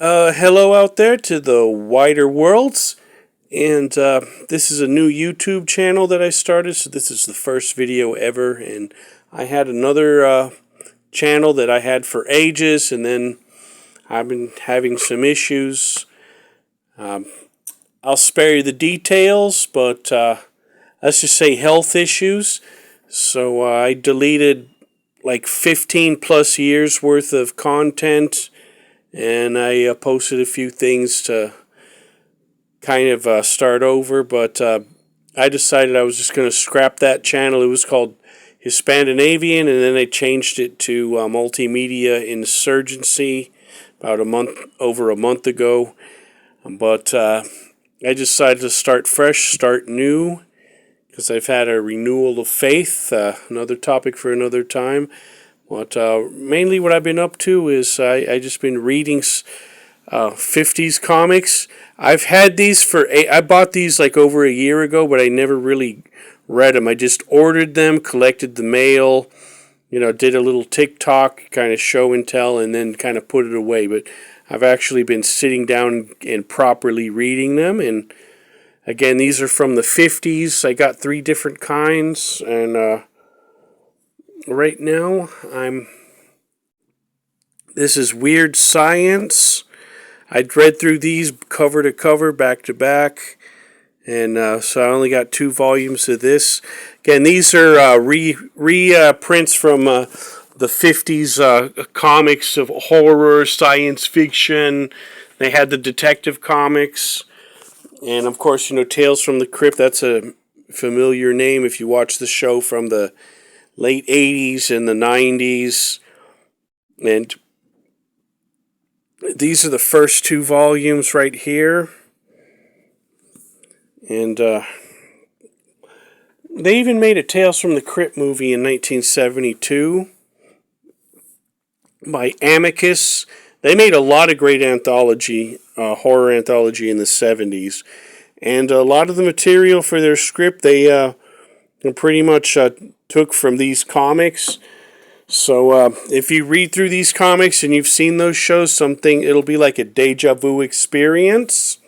Hello out there to the wider worlds, and this is a new YouTube channel that I started, so this is the first video ever, and I had another channel that I had for ages, and then I've been having some issues. Um, I'll spare you the details, but let's just say health issues. So I deleted like 15 plus years worth of content, and I posted a few things to kind of start over, but I decided I was just going to scrap that channel. It was called Hispandinavian, and then I changed it to Multimedia Insurgency about over a month ago. But I decided to start fresh, start new, because I've had a renewal of faith. Another topic for another time. But mainly what I've been up to is I just been reading 50s comics. I've had these I bought these like over a year ago, but I never really read them. I just ordered them, collected the mail, did a little TikTok kind of show and tell, and then kind of put it away. But I've actually been sitting down and properly reading them. And again, these are from the 50s. I got 3 different kinds, and right now this is Weird Science. I'd read through these cover to cover, back to back, and so I only got 2 volumes of this. Again, these are reprints from the 50s comics of horror, science fiction. They had the detective comics, and of course, Tales from the Crypt. That's a familiar name if you watch the show from the late 80s and the 90s. And these are the first 2 volumes right here. And they even made a Tales from the Crypt movie in 1972 by Amicus. They made a lot of great horror anthology in the 70s. And a lot of the material for their script they pretty much took from these comics. So if you read through these comics and you've seen those shows, it'll be like a deja vu experience.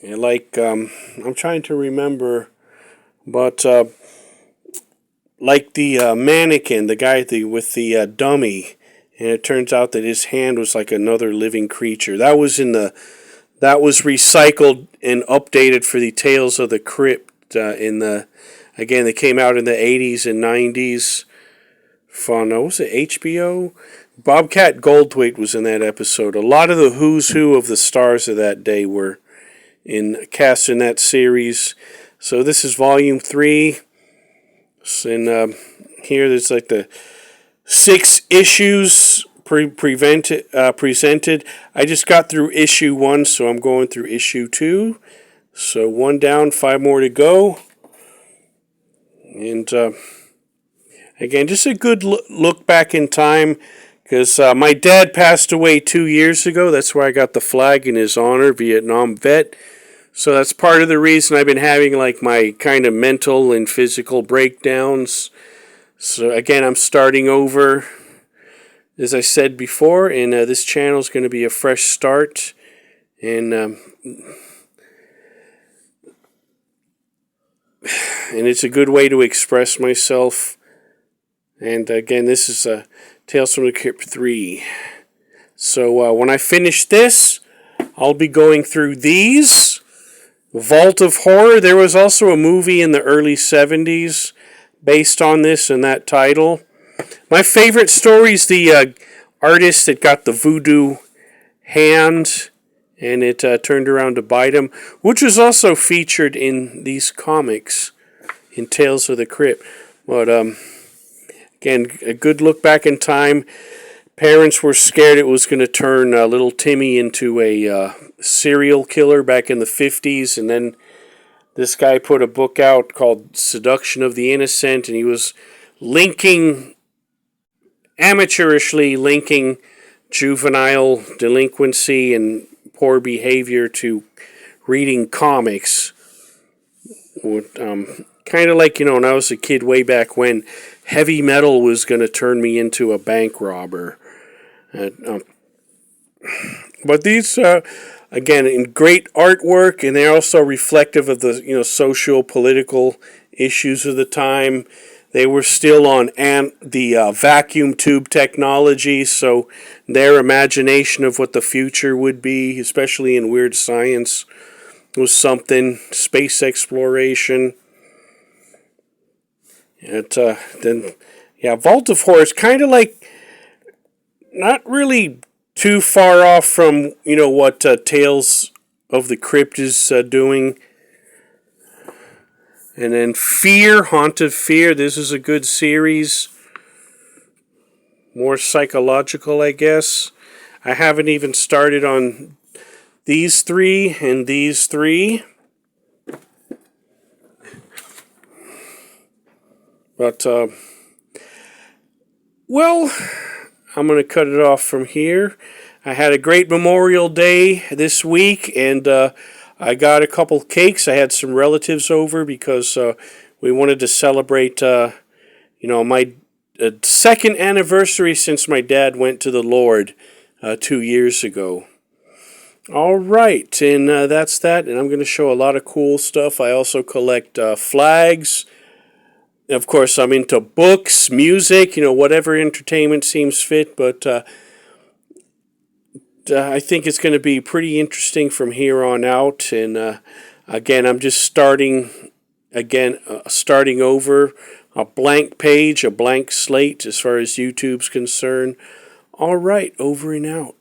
And like I'm trying to remember, but like the mannequin, the guy with the dummy, and it turns out that his hand was like another living creature. That was recycled and updated for the Tales of the Crypt again, they came out in the 80s and 90s. Fun. Was it HBO? Bobcat Goldthwait was in that episode. A lot of the who's who of the stars of that day were cast in that series. So this is volume 3. And here there's like the 6 issues presented. I just got through issue 1, so I'm going through issue 2. So 1 down, 5 more to go. And again, just a good look back in time, because my dad passed away 2 years ago. That's why I got the flag in his honor, Vietnam vet. So that's part of the reason I've been having like my kind of mental and physical breakdowns. So again, I'm starting over, as I said before, and this channel is going to be a fresh start. And it's a good way to express myself. And again, this is Tales from the Crypt 3. So when I finish this, I'll be going through these. Vault of Horror. There was also a movie in the early 70s based on this and that title. My favorite story is the artist that got the voodoo hand and it turned around to bite him, which was also featured in these comics in Tales of the Crypt. But again, a good look back in time. Parents were scared it was going to turn little Timmy into a serial killer back in the 50s, and then this guy put a book out called Seduction of the Innocent, and he was amateurishly linking juvenile delinquency and poor behavior to reading comics. Kind of like, when I was a kid way back when, heavy metal was going to turn me into a bank robber. But these, again, in great artwork, and they're also reflective of the social political issues of the time. They were still on the vacuum tube technology, so their imagination of what the future would be, especially in weird science, was something. Space exploration. Then, yeah, Vault of Horror is kind of like not really too far off from what Tales of the Crypt is doing. And then Fear, Haunted Fear. This is a good series. More psychological, I guess. I haven't even started on these three and these three. But, well, I'm going to cut it off from here. I had a great Memorial Day this week, and I got a couple cakes. I had some relatives over because we wanted to celebrate, my second anniversary since my dad went to the Lord 2 years ago. All right, and that's that. And I'm going to show a lot of cool stuff. I also collect flags. Of course, I'm into books, music, whatever entertainment seems fit. But I think it's going to be pretty interesting from here on out. And again, I'm just starting over, a blank page, a blank slate as far as YouTube's concerned. All right, over and out.